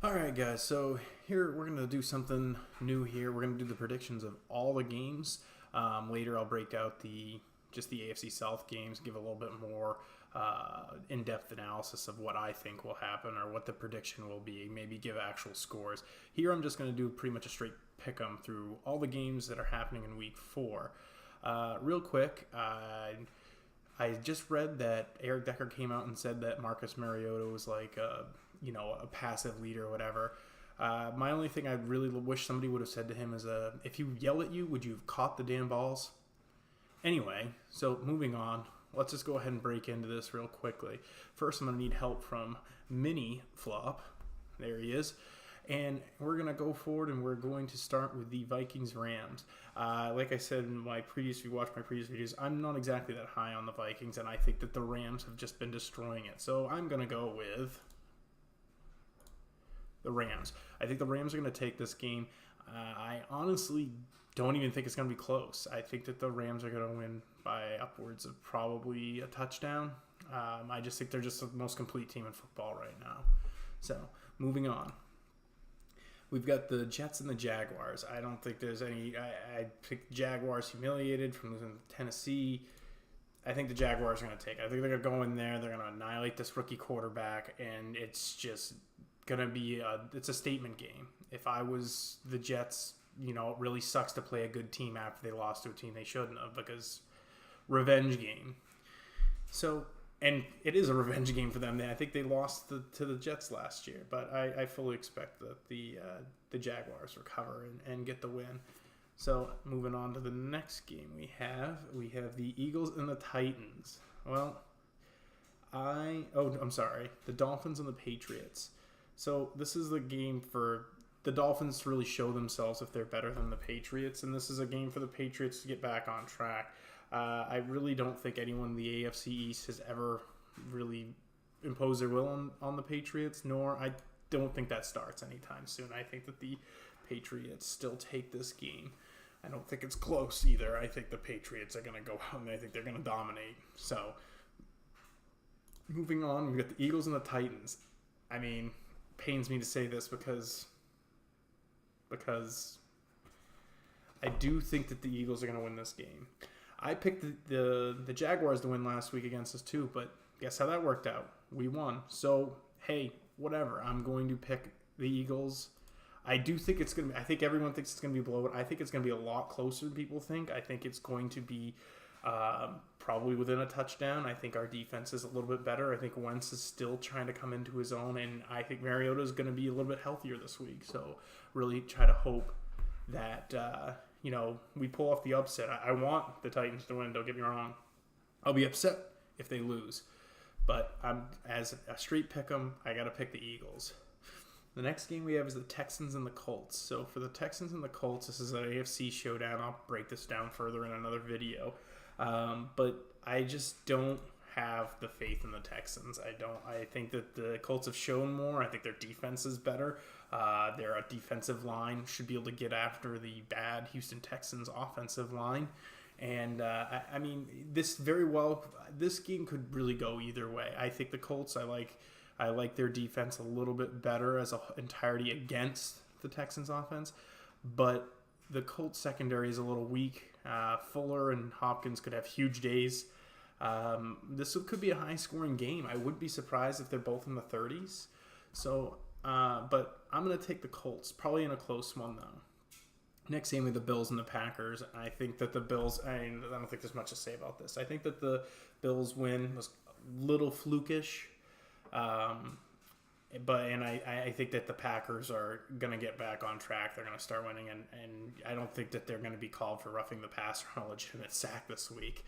All right, guys. So here we're gonna do something new. Here we're gonna do the predictions of all the games. Later, I'll break out the AFC South games, give a little bit more in-depth analysis of what I think will happen or what the prediction will be. Maybe give actual scores. Here, I'm just gonna do pretty much a straight pick 'em through all the games that are happening in Week 4. Real quick. I just read that Eric Decker came out and said that Marcus Mariota was like a passive leader or whatever. My only thing I really wish somebody would have said to him is, if you yell at you, would you have caught the damn balls? Anyway, so moving on, let's just go ahead and break into this real quickly. First, I'm going to need help from Mini Flop. There he is. And we're going to go forward and we're going to start with the Vikings-Rams. Like I said in if you watched my previous videos, I'm not exactly that high on the Vikings, and I think that the Rams have just been destroying it. So I'm going to go with the Rams. I think the Rams are going to take this game. I honestly don't even think it's going to be close. I think that the Rams are going to win by upwards of probably a touchdown. I just think they're just the most complete team in football right now. So moving on. We've got the Jets and the Jaguars. I don't think there's any... I picked Jaguars humiliated from losing to Tennessee. I think the Jaguars are going to take it. I think they're going to go in there. They're going to annihilate this rookie quarterback, and it's just going to be... it's a statement game. If I was the Jets, it really sucks to play a good team after they lost to a team they shouldn't have, because revenge game. So... And it is a revenge game for them. I think they lost to the Jets last year, but I fully expect that the Jaguars recover and get the win. So moving on to the next game we have the Eagles and the Titans. Well, I'm sorry, the Dolphins and the Patriots. So this is the game for the Dolphins to really show themselves if they're better than the Patriots, and this is a game for the Patriots to get back on track. I really don't think anyone in the AFC East has ever really imposed their will on the Patriots, nor I don't think that starts anytime soon. I think that the Patriots still take this game. I don't think it's close either. I think the Patriots are going to go out and I think they're going to dominate. So, moving on, we've got the Eagles and the Titans. I mean, pains me to say this because I do think that the Eagles are going to win this game. I picked the Jaguars to win last week against us too, but guess how that worked out? We won. So, hey, whatever. I'm going to pick the Eagles. I do think it's going to be... I think everyone thinks it's going to be a blowout. I think it's going to be a lot closer than people think. I think it's going to be probably within a touchdown. I think our defense is a little bit better. I think Wentz is still trying to come into his own, and I think Mariota is going to be a little bit healthier this week. So, really try to hope that... we pull off the upset. I want the Titans to win, don't get me wrong. I'll be upset if they lose. But as a straight pick 'em, I got to pick the Eagles. The next game we have is the Texans and the Colts. So for the Texans and the Colts, this is an AFC showdown. I'll break this down further in another video. But I just don't have the faith in the Texans. I think that the Colts have shown more. I think their defense is better. Their defensive line should be able to get after the bad Houston Texans offensive line. And, this game could really go either way. I think the Colts, I like their defense a little bit better as an entirety against the Texans offense. But the Colts secondary is a little weak. Fuller and Hopkins could have huge days. This could be a high-scoring game. I wouldn't be surprised if they're both in the 30s. So, but I'm going to take the Colts, probably in a close one, though. Next game with the Bills and the Packers. I think that the Bills, I don't think there's much to say about this. I think that the Bills win was a little flukish. I think that the Packers are going to get back on track. They're going to start winning, and I don't think that they're going to be called for roughing the passer on a legitimate sack this week.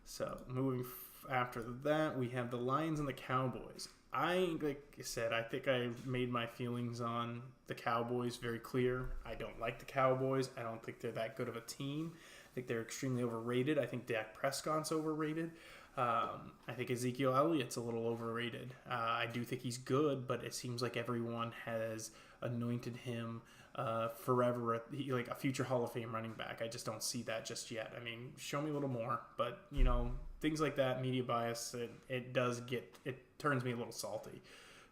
So, moving after that, we have the Lions and the Cowboys. Like I said, I think I made my feelings on the Cowboys very clear. I don't like the Cowboys. I don't think they're that good of a team. I think they're extremely overrated. I think Dak Prescott's overrated. I think Ezekiel Elliott's a little overrated. I do think he's good, but it seems like everyone has anointed him forever, like a future Hall of Fame running back. I just don't see that just yet. I mean, show me a little more, but things like that, media bias, it turns me a little salty.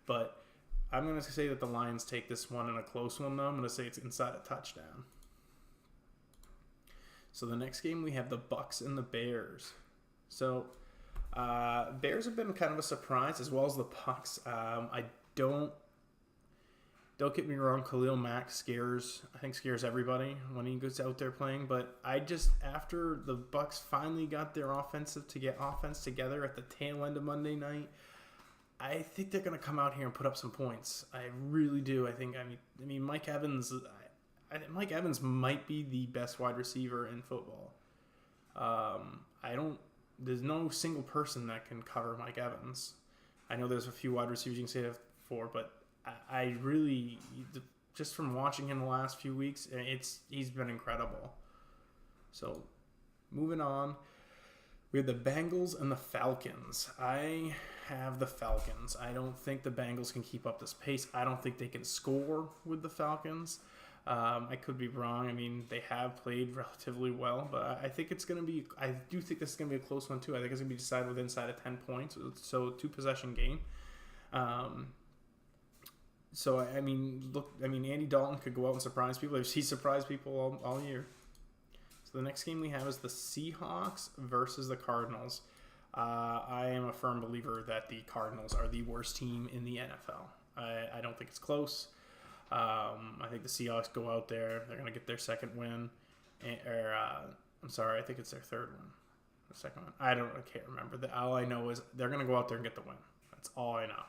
But I'm going to say that the Lions take this one in a close one, though. I'm going to say it's inside a touchdown. So the next game, we have the Bucs and the Bears. So Bears have been kind of a surprise, as well as the Bucs. I don't get me wrong, Khalil Mack scares everybody when he goes out there playing. But after the Bucs finally got their offense together at the tail end of Monday night, I think they're going to come out here and put up some points. I really do. I mean, Mike Evans. Mike Evans might be the best wide receiver in football. There's no single person that can cover Mike Evans. I know there's a few wide receivers you can say that for, but I really, just from watching him the last few weeks, he's been incredible. So, moving on, we have the Bengals and the Falcons. I have the Falcons. I don't think the Bengals can keep up this pace. I don't think they can score with the Falcons. I could be wrong. I mean, they have played relatively well, but I do think this is going to be a close one too. I think it's going to be decided inside of 10 points. So 2-possession game. So, I mean, Andy Dalton could go out and surprise people. He's surprised people all year. So the next game we have is the Seahawks versus the Cardinals. I am a firm believer that the Cardinals are the worst team in the NFL. I don't think it's close. I think the Seahawks go out there. They're going to get their second win. I think it's their third one. The second one. I can't remember. All I know is they're going to go out there and get the win. That's all I know.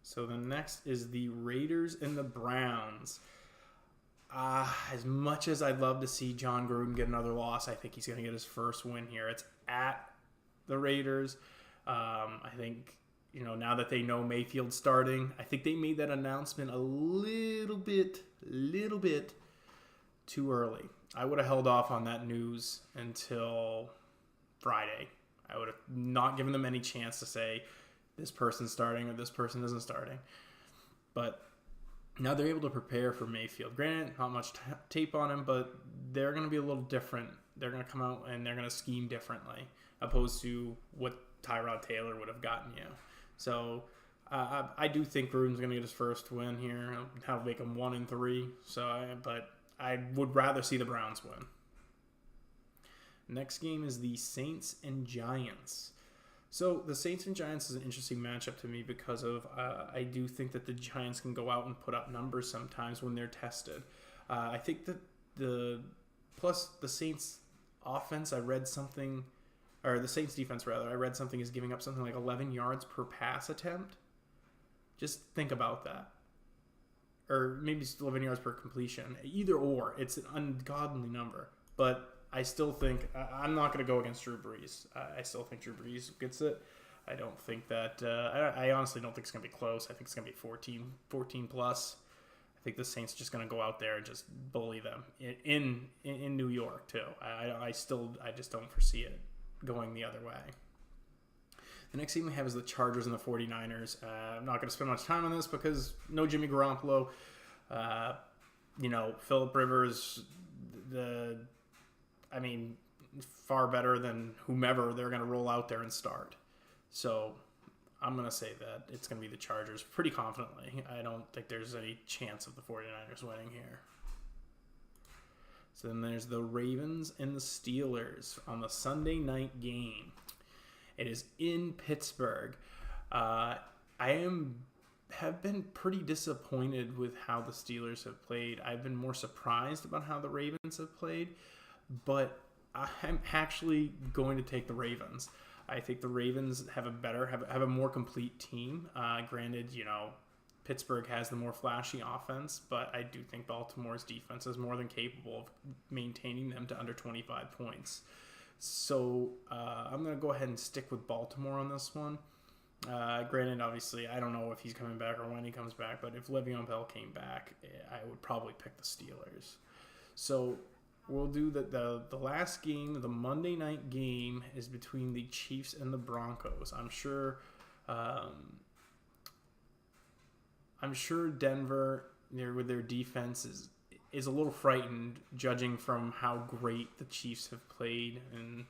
So the next is the Raiders and the Browns. As much as I'd love to see John Gruden get another loss, I think he's going to get his first win here. It's at the Raiders. I think, now that they know Mayfield's starting, I think they made that announcement a little bit too early. I would have held off on that news until Friday. I would have not given them any chance to say this person's starting or this person isn't starting. But now they're able to prepare for Mayfield. Granted, not much tape on him, but they're going to be a little different. They're going to come out and they're going to scheme differently, opposed to what Tyrod Taylor would have gotten you. So I do think Gruden's going to get his first win here. That'll make him 1-3. But I would rather see the Browns win. Next game is the Saints and Giants. So the Saints and Giants is an interesting matchup to me because of I do think that the Giants can go out and put up numbers sometimes when they're tested. I think that the Saints offense, the Saints defense rather, I read something is giving up something like 11 yards per pass attempt. Just think about that. Or maybe it's 11 yards per completion. Either or, it's an ungodly number. But I still think I'm not going to go against Drew Brees. I still think Drew Brees gets it. I don't think that I honestly don't think it's going to be close. I think it's going to be 14 plus. I think the Saints are just going to go out there and just bully them in New York too. I just don't foresee it going the other way. The next team we have is the Chargers and the 49ers. I'm not going to spend much time on this because no Jimmy Garoppolo. Phillip Rivers, far better than whomever they're going to roll out there and start. So I'm going to say that it's going to be the Chargers pretty confidently. I don't think there's any chance of the 49ers winning here. So then there's the Ravens and the Steelers on the Sunday night game. It is in Pittsburgh. Have been pretty disappointed with how the Steelers have played. I've been more surprised about how the Ravens have played, but I'm actually going to take the Ravens. I think the Ravens have a more complete team. Granted, Pittsburgh has the more flashy offense, but I do think Baltimore's defense is more than capable of maintaining them to under 25 points. So I'm going to go ahead and stick with Baltimore on this one. Granted, obviously, I don't know if he's coming back or when he comes back, but if Le'Veon Bell came back, I would probably pick the Steelers. So we'll do the last game, the Monday night game, is between the Chiefs and the Broncos. I'm sure Denver, with their defense, is a little frightened, judging from how great the Chiefs have played in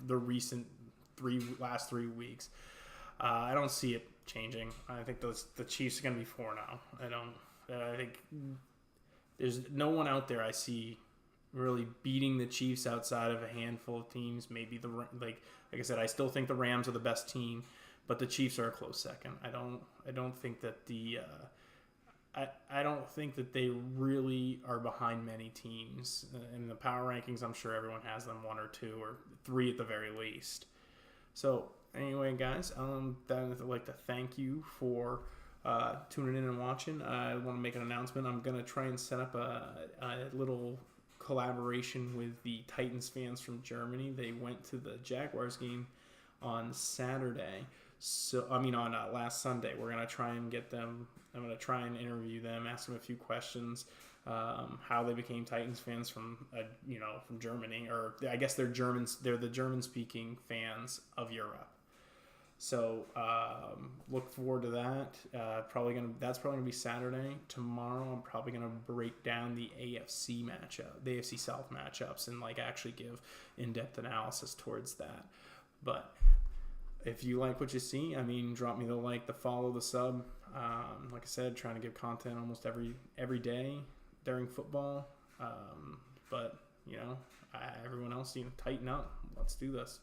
the recent last 3 weeks. I don't see it changing. I think the Chiefs are going to be 4 now. I think there's no one out there I see really beating the Chiefs outside of a handful of teams. Maybe like I said, I still think the Rams are the best team, but the Chiefs are a close second. I don't think that I don't think that they really are behind many teams in the power rankings. I'm sure everyone has them 1 or 2 or 3 at the very least. So anyway, guys, I'd like to thank you for tuning in and watching. I want to make an announcement. I'm going to try and set up a little collaboration with the Titans fans from Germany. They went to the Jaguars game on Saturday. On last Sunday. We're going to try and get them. I'm going to try and interview them, ask them a few questions, how they became Titans fans from Germany, or I guess they're Germans. They're the German-speaking fans of Europe. So look forward to that. That's probably gonna be Saturday. Tomorrow, I'm probably gonna break down the AFC South matchups, and actually give in-depth analysis towards that. But if you like what you see, drop me the like, the follow, the sub. Like I said, trying to give content almost every day during football. But everyone else, tighten up. Let's do this.